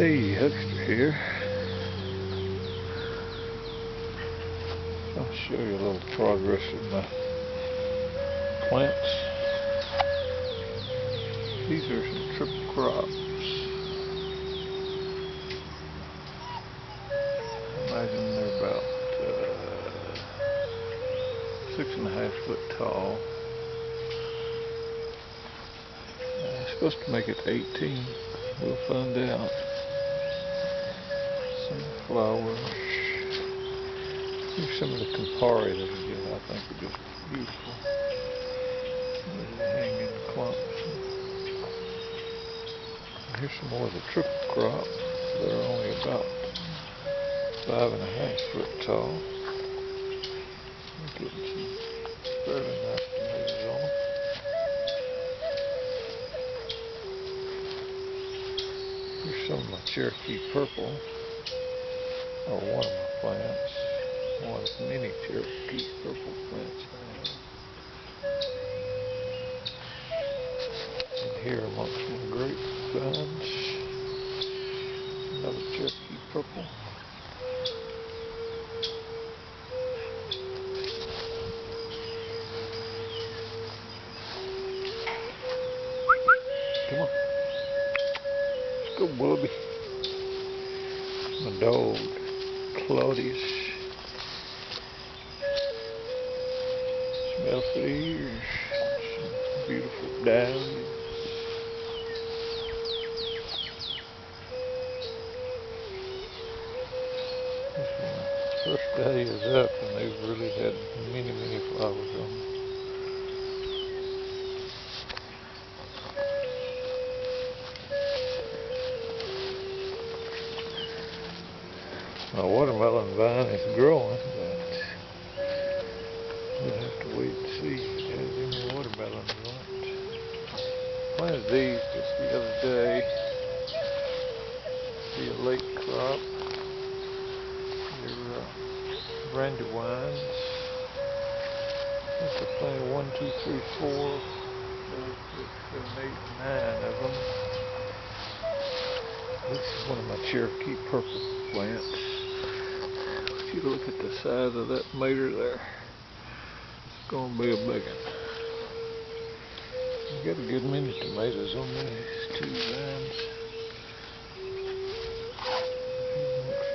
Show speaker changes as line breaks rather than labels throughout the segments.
Hey, Huckster here. I'll show you a little progress of my plants. These are some triple crops. I imagine they're about 6.5 foot tall. I'm supposed to make it 18. We'll find out. Some flowers. Here's some of the Campari that I think are just beautiful. They hang in clumps. Here's some more of the triple crop. They're only about 5.5 foot tall. I'm getting some fairly nice tomatoes on them. Here's some of my Cherokee purple, or one of my plants. One of many Cherokee purple plants I have. And here amongst my grapevines, another Cherokee purple. Come on. Let's go, Bubby. My dog, Claudius. Smell for the ears. Some beautiful dahlias. This is my first dahlias up, and they've really had many, many flowers on them. My watermelon vine is growing, but we'll have to wait and see if it has any watermelons on it. Planted these just the other day. See a late crop. They're brandywines. I think I planted 1, 2, 3, 4, 5, 6, 7, 8, 9 of them. This is one of my Cherokee purple plants. If you look at the size of that mater there, it's going to be a big one. I've got a good many tomatoes on these 2 vines.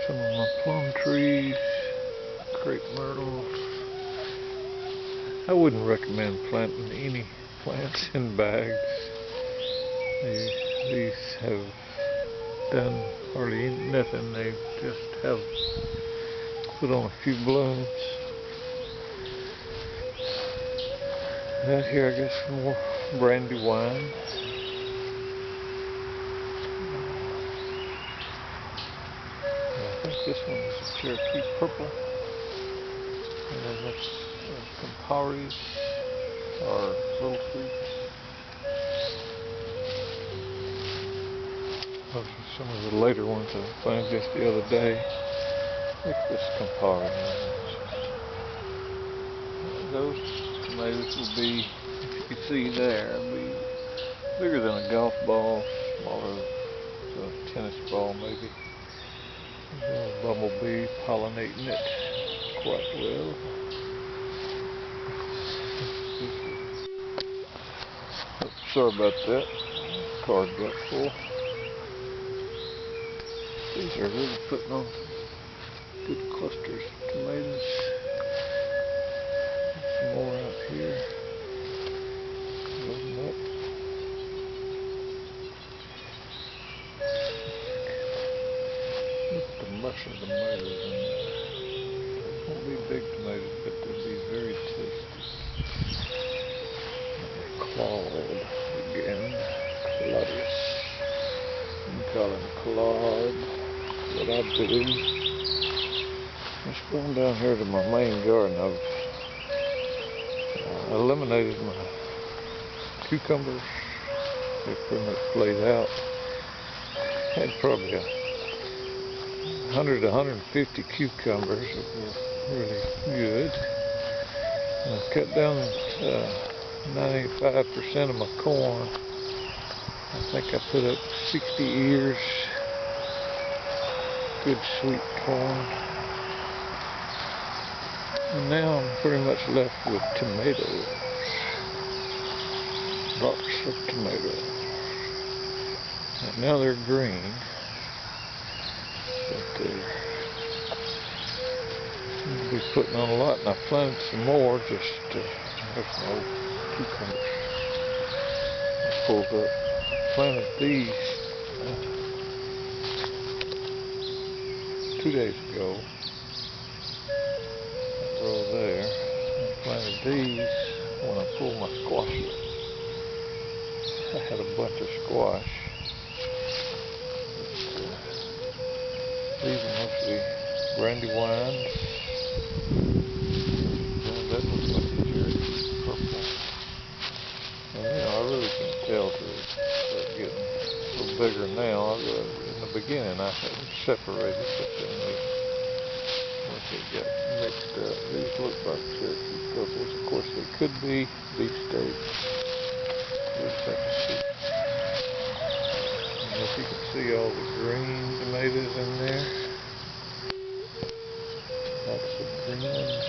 Some of my plum trees, crepe myrtles. I wouldn't recommend planting any plants in bags. These have done hardly nothing. They just have put on a few blooms. Out here I got some more brandywine. I think this one is a Cherokee purple. And then that's Camparis, or little fruits. Those are some of the later ones I found just the other day. Look at this Campari. Those tomatoes will be, if you can see there, be bigger than a golf ball, smaller than a tennis ball maybe. There's a little bumblebee pollinating it quite well. Oh, sorry about that. Card got full. These are really putting on good clusters of tomatoes. Some more out here. Loading up. Look at the mush of the tomatoes in there. Those won't be big tomatoes, but they'll be very tasty. Claude again. Claudius. You can call him Claude. What I do, just going down here to my main garden, I've eliminated my cucumbers. They're pretty much played out. Had probably 100 to 150 cucumbers that were really good. And I've cut down 95% of my corn. I think I put up 60 ears good sweet corn. And now I'm pretty much left with tomatoes. Lots of tomatoes. And now they're green. But they seem to be putting on a lot. And I planted some more, just there's some old cucumbers I pulled up. Planted these 2 days ago. That row there. I planted these when I pulled my squash up. I had a bunch of squash. But, these are mostly brandywines. That looks like a cherry purple. And I really can tell to start getting a little bigger now. In the beginning I had them separated, but then once they got mixed up, these look like Cherokee purples. Of course they could be beefsteak. We'll just have to see. I don't know if you can see all the green tomatoes in there. Lots of green ones.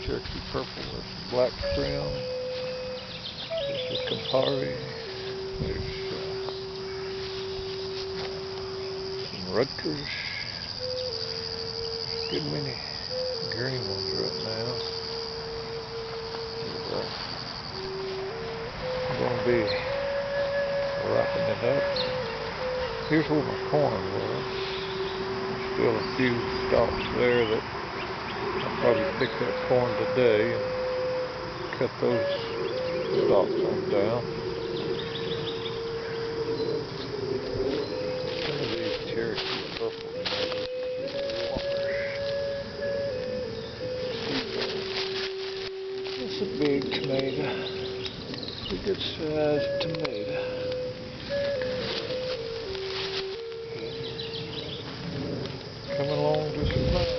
Cherokee purple. There's black trim. There's the Campari. There's some Rutgers. There's a good many green ones right now. And, I'm going to be wrapping it up. Here's where my corn was. There's still a few stalks there that I'll probably pick that corn today and cut those stalks on down. Some of these Cherokee purple tomatoes are whoppers. That's a big tomato. A good sized tomato. Coming along just fine.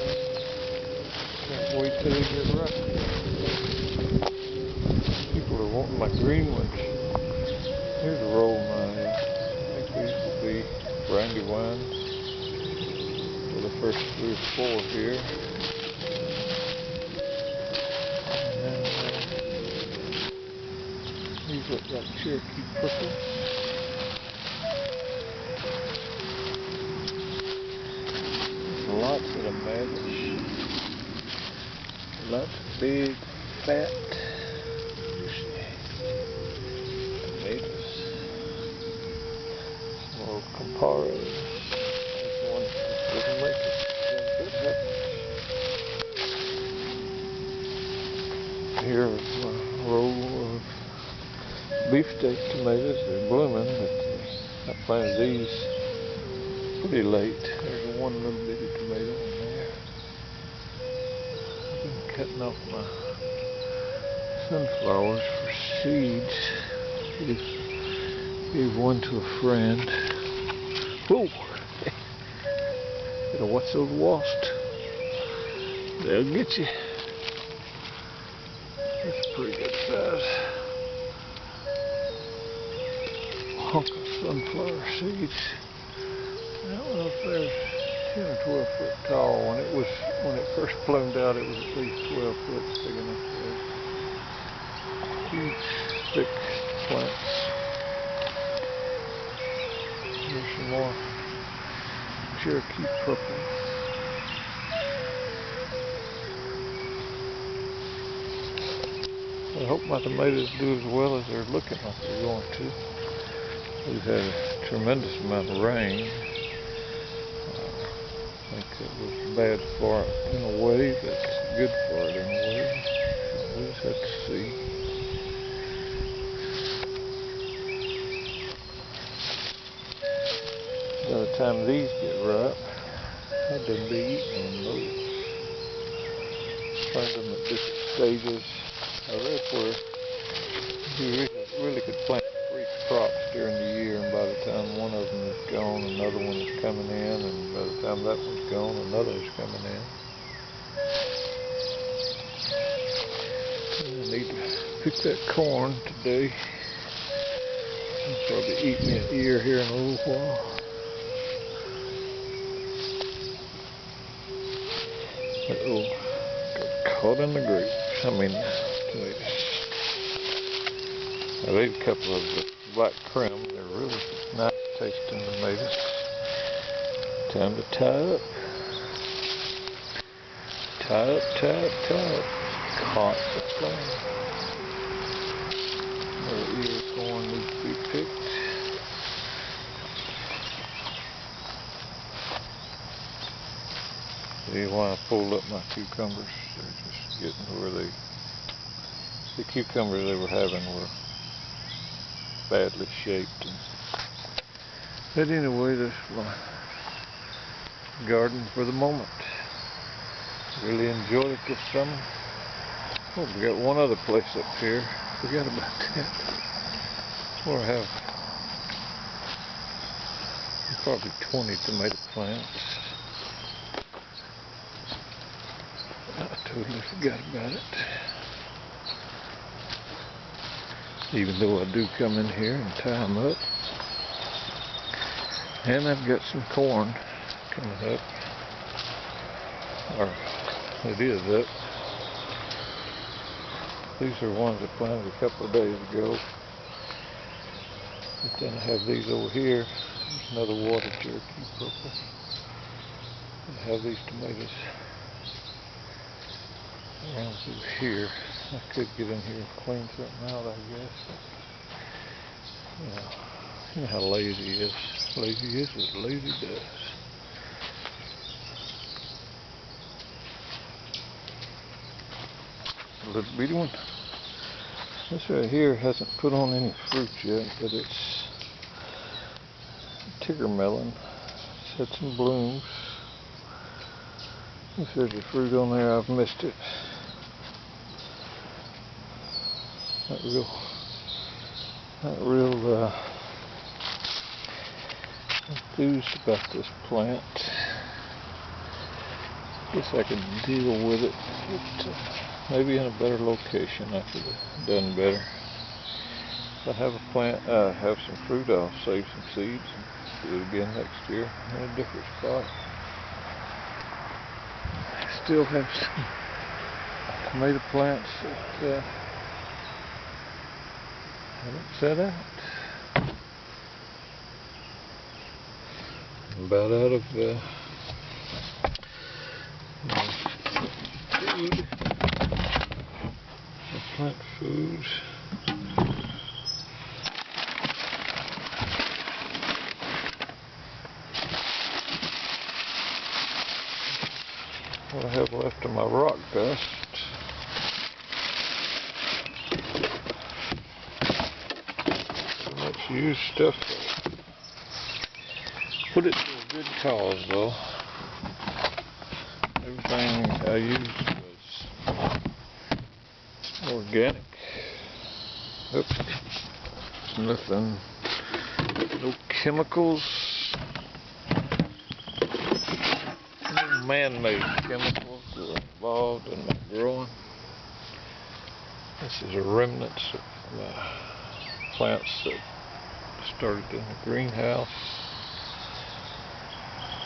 Can't wait till they get ripe. People are wanting my green ones. Here's a roll of mine. I think these will be brandywines. For the first 3 or 4 here. These look like Cherokee purples. Lots of tomatoes. Lots of big, fat, juicy tomatoes. Some little Campari. There's one that didn't make it. That happens. Here's a roll of beefsteak tomatoes. They're blooming, but I planted these pretty late. There's one little bitty tomato in there. I've been cutting off my sunflowers for seeds. Gave one to a friend. Whoa! Gotta watch those wasps. They'll get you. That's a pretty good size hunk of sunflower seeds. I don't know if they're 10 or 12 foot tall. When it first bloomed out, it was at least 12 foot, big enough for huge, thick plants. There's some more Cherokee purple. I hope my tomatoes do as well as they're looking like they're going to. We've had a tremendous amount of rain. I think it was bad for it in a way, but good for it in a way. So we'll just have to see. By the time these get ripe, I'll done be eating on those. Planted them at different stages. I read where you really could plant 3 crops during the year, and by the time one of them is gone, another one is coming in, and by the time that one's gone, another is coming in. I need to pick that corn today. I'll probably eat me an ear here in a little while. Uh-oh. Got caught in the grapes. Tomatoes. I ate a couple of the black prim. They're really nice tasting tomatoes. Time to tie up. Tie up, tie up, tie up. Constant flame. Little ear corn needs to be picked. See why I pulled up my cucumbers? They're just getting where the cucumbers they were having were badly shaped. But anyway, this is my garden for the moment. Really enjoyed it this summer. Oh, we got one other place up here. Forgot about that. Where I have probably 20 tomato plants. I totally forgot about it. Even though I do come in here and tie them up. And I've got some corn coming up. Or it is up. These are ones I planted a couple of days ago. But then I have these over here. There's another water Cherokee purple. I have these tomatoes around through here. I could get in here and clean something out, I guess. You know how lazy he is. Lazy is as lazy does. A little bitty one. This right here hasn't put on any fruit yet, but it's Tigger melon. It's had some blooms. If there's a fruit on there, I've missed it. Not real enthused about this plant. Guess I could deal with it, but maybe in a better location I could have done better. If I have a plant, have some fruit, I'll save some seeds and do it again next year in a different spot. I still have some tomato plants that haven't set out. I'm about out of food. Plant food. What I have left of my rock dust. So much used stuff. Put it to a good cause though. Everything I used was organic. Oops. Nothing. No chemicals. No man-made chemicals are involved in my growing. This is a remnants of plants that started in the greenhouse.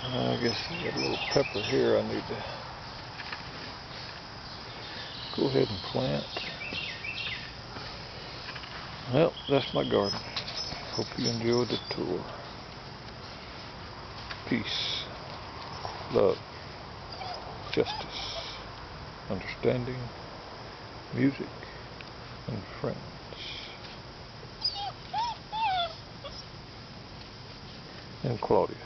I guess there's a little pepper here I need to go ahead and plant. Well, that's my garden. Hope you enjoyed the tour. Peace, love, justice, understanding, music, and friends. And Claudius.